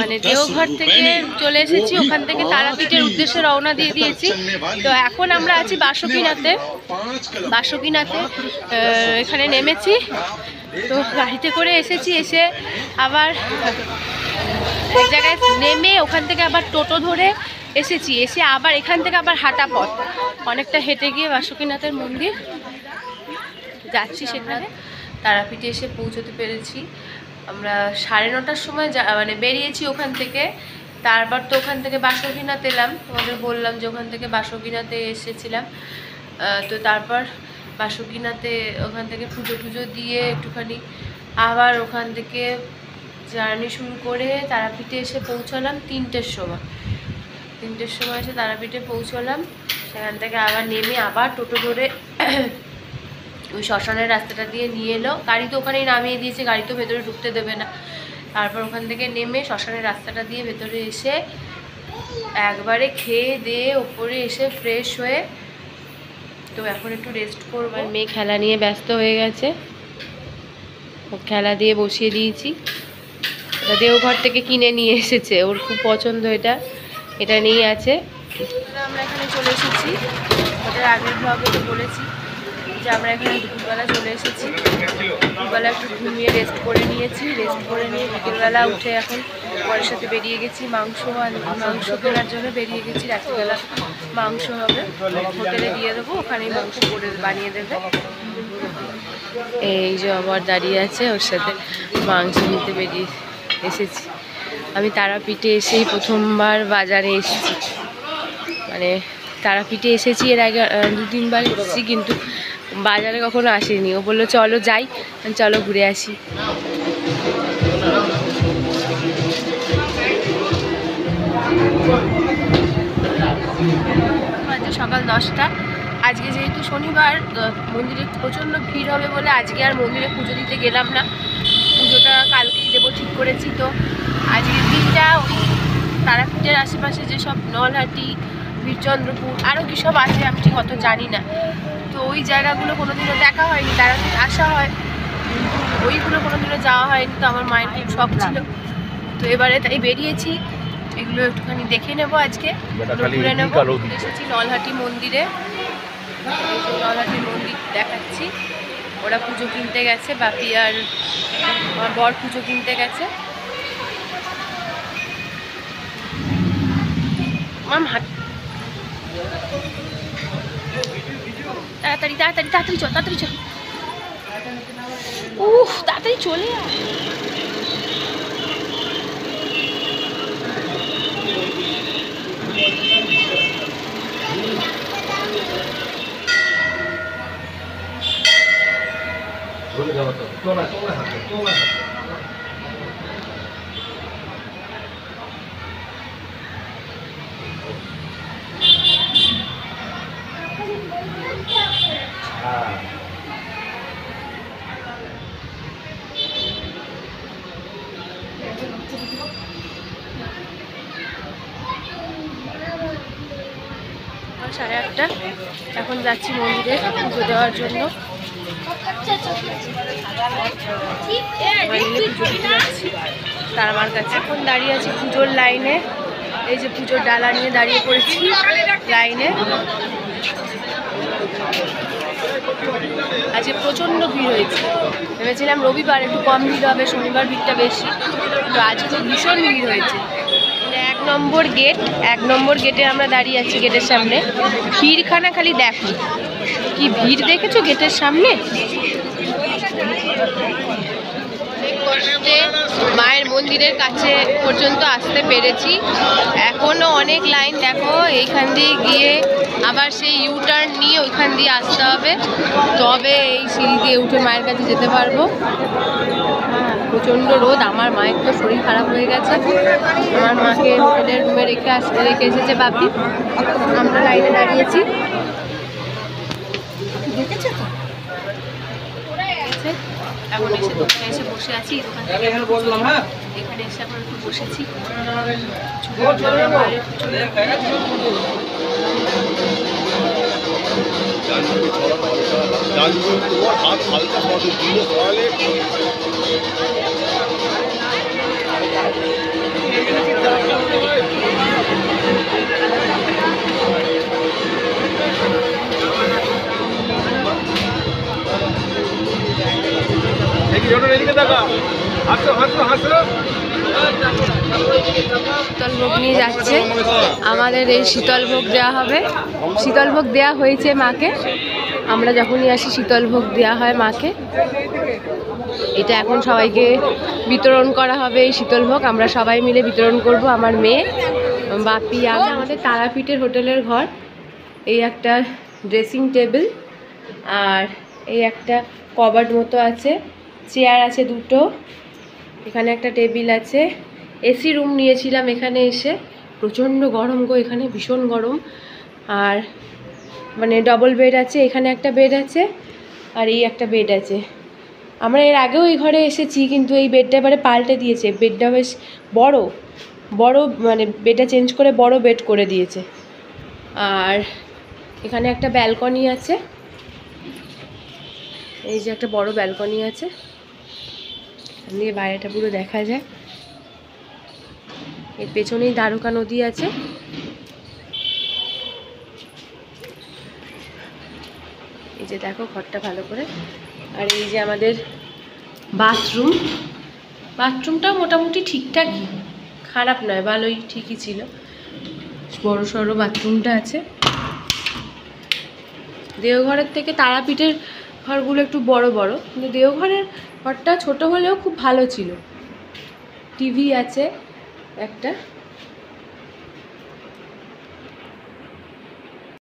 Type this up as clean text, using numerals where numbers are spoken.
মানে দেওঘর থেকে চলে এসেছি, ওখান থেকে তারাপীঠের উদ্দেশ্যে রওনা দিয়ে দিয়েছি। তো এখন আমরা আছি বাসুকিনাথে। এখানে নেমেছি, তো গাড়িতে করে এসেছি, এসে আবার এক জায়গায় নেমে ওখান থেকে আবার টোটো ধরে এসেছি, এসে আবার এখান থেকে আবার হাঁটা পথ অনেকটা হেঁটে গিয়ে বাসুকিনাথের মন্দির যাচ্ছি। সেখানে তারাপীঠে এসে পৌঁছতে পেরেছি। আমরা 9:30টার সময় মানে বেরিয়েছি ওখান থেকে। তারপর তো ওখান থেকে বাসুকিনাথ এলাম, তোমাদের বললাম যে ওখান থেকে বাসুকিনাথে এসেছিলাম। তো তারপর বাসুকিনাথে ওখান থেকে পুজো দিয়ে একটুখানি আবার ওখান থেকে জার্নি শুরু করে তারাপীঠে এসে পৌঁছালাম 3টের সময়। 3টের সময় এসে তারাপীঠে পৌঁছলাম। সেখান থেকে আবার নেমে আবার টোটো ধরে ওই শ্মশানের রাস্তাটা দিয়ে নিয়ে এলো। গাড়ি তো ওখানেই নামিয়ে দিয়েছে, গাড়ি তো ভেতরে ঢুকতে দেবে না। তারপর ওখান থেকে নেমে শ্মশানের রাস্তাটা দিয়ে ভেতরে এসে একবারে খেয়ে দিয়ে ওপরে এসে ফ্রেশ হয়ে তো এখন একটু রেস্ট করবো। মেয়ে খেলা নিয়ে ব্যস্ত হয়ে গেছে, ও খেলা দিয়ে বসিয়ে দিয়েছি। এটা দেওঘর থেকে কিনে নিয়ে এসেছে, ওর খুব পছন্দ এটা নিয়ে আছে। আমরা এখানে চলে এসেছি, ওদের আগের ব্লগে তো বলেছি যে আমরা এখানে দুপুরবেলা চলে এসেছি। দুপুরবেলা একটু ঘুমিয়ে রেস্ট করে নিয়েছি, রেস্ট করে নিয়ে বিকেলবেলা উঠে এখন পরের সাথে বেরিয়ে গেছি মাংস কেনার জন্য বেরিয়ে গেছি। রাত্রিবেলা মাংস হবে, হোটেলে দিয়ে দেবো, ওখানেই মাংস করে বানিয়ে দেবে। এই যে আবার দাঁড়িয়ে আছে, ওর সাথে মাংস নিতে বেরিয়ে এসেছি। আমি তারাপীঠে এসেই প্রথমবার বাজারে এসেছি, মানে তারাপীঠে এসেছি, এর আগে 2-3বার এসেছি, কিন্তু বাজারে কখনো আসিনি। ও বললো চলো যাই, চলো ঘুরে আসি। সকাল 10টা। আজকে যেহেতু শনিবার, মন্দিরে প্রচণ্ড ভিড় হবে বলে আজকে আর মন্দিরে পুজো দিতে গেলাম না। পুজোটা কালকেই দেবো ঠিক করেছি। তো আজকের দিনটা ওই তারাপীঠের আশেপাশে যেসব নলহাটি, বীরচন্দ্রপুর আরও কী সব আছে আমি ঠিক অত জানি না, তো ওই জায়গাগুলো কোনোদিনও দেখা হয়নি। তারাপীঠ আসা হয়, ওইগুলো কোনোদিনও যাওয়া হয়নি। তো আমার মায়ের খুব শখ ছিল, তো এবারে তাই বেরিয়েছি, এগুলো একটুখানি দেখে নেবো, আজকে ঘুরে নেবো। এসেছি নলহাটি মন্দিরে, নলহাটি মন্দির দেখাচ্ছি। ওরা পুজো কিনতে গেছে, বাপি আর আমার বর পুজো কিনতে গেছে। তাড়াতাড়ি তাড়াতাড়ি তাড়াতাড়ি চল, তাড়াতাড়ি চল, তাড়াতাড়ি চলে আয়। সাড়ে 8টা, এখন যাচ্ছি মন্দিরে পুজো দেওয়ার জন্য। যাচ্ছি তারামার কাছে, এখন দাঁড়িয়ে আছি পুজোর লাইনে। এই যে পুজোর ডালা নিয়ে দাঁড়িয়ে পড়েছি লাইনে। আজকে প্রচণ্ড ভিড় হয়েছে, ভেবেছিলাম রবিবার একটু কম ভিড় হবে, শনিবার ভিড়টা বেশি, তো আজকে ভীষণ ভিড় হয়েছে। 1 নম্বর গেটে আমরা দাঁড়িয়ে আছি, গেটের সামনে। ভিড়খানা খালি দেখো, কি ভিড় দেখেছো গেটের সামনে। অনেক কষ্টে মায়ের মন্দিরের কাছে পর্যন্ত আসতে পেরেছি, এখনও অনেক লাইন। দেখো এইখান দিয়ে গিয়ে আবার সেই ইউটার্ন নিয়ে ওইখান দিয়ে আসতে হবে, তবে এই সিঁড়ি দিয়ে উঠে মায়ের কাছে যেতে পারবো। প্রচণ্ড রোদ, আমার মায়ের তো শরীর খারাপ হয়ে গেছে। আমার মাকে হোটেলের রুমে রেখে এসেছে বাপি, আমরা লাইনে দাঁড়িয়েছি। দেখেছো তো, এখন এসে দোকানে এসে বসে আছি। দোকান থেকে বললাম, হ্যাঁ এখানে এসে এখন একটু বসেছি। হাত শীতলভোগ নিয়ে যাচ্ছে, আমাদের এই শীতলভোগ দেওয়া হবে। শীতলভোগ দেওয়া হয়েছে মাকে, আমরা যখনই আসি শীতলভোগ দেওয়া হয় মাকে। এটা এখন সবাইকে বিতরণ করা হবে এই শীতলভোগ, আমরা সবাই মিলে বিতরণ করব, আমার মেয়ে, বাপি, আমি। আমাদের তারাপীঠের হোটেলের ঘর। এই একটা ড্রেসিং টেবিল আর এই একটা কবার্ড মতো আছে, চেয়ার আছে দুটো, এখানে একটা টেবিল আছে। এসি রুম নিয়েছিলাম এখানে এসে, প্রচণ্ড গরম গো, এখানে ভীষণ গরম। আর মানে ডবল বেড আছে, এখানে একটা বেড আছে আর এই একটা বেড আছে। আমরা এর আগেও এই ঘরে এসেছি, কিন্তু এই বেডটা এবারে পাল্টে দিয়েছে, বেডটা বেশ বড় বড়, মানে বেডটা চেঞ্জ করে বড় বেড করে দিয়েছে। আর এখানে একটা ব্যালকনি আছে, এই যে একটা বড় ব্যালকনি আছে, দিয়ে বাইরেটা পুরো দেখা যায়। এর পেছনেই দ্বারকা নদী আছে। এই যে দেখো ঘরটা ভালো করে। আর এই যে আমাদের বাথরুম, বাথরুমটাও মোটামুটি ঠিকঠাকই, খারাপ নয়, ভালোই, ঠিকই ছিল। বড় সড়ো বাথরুমটা আছে। দেওঘরের থেকে তারাপীঠের ঘরগুলো একটু বড় বড়, কিন্তু দেওঘরের ঘরটা ছোট হলেও খুব ভালো ছিল। টিভি আছে একটা।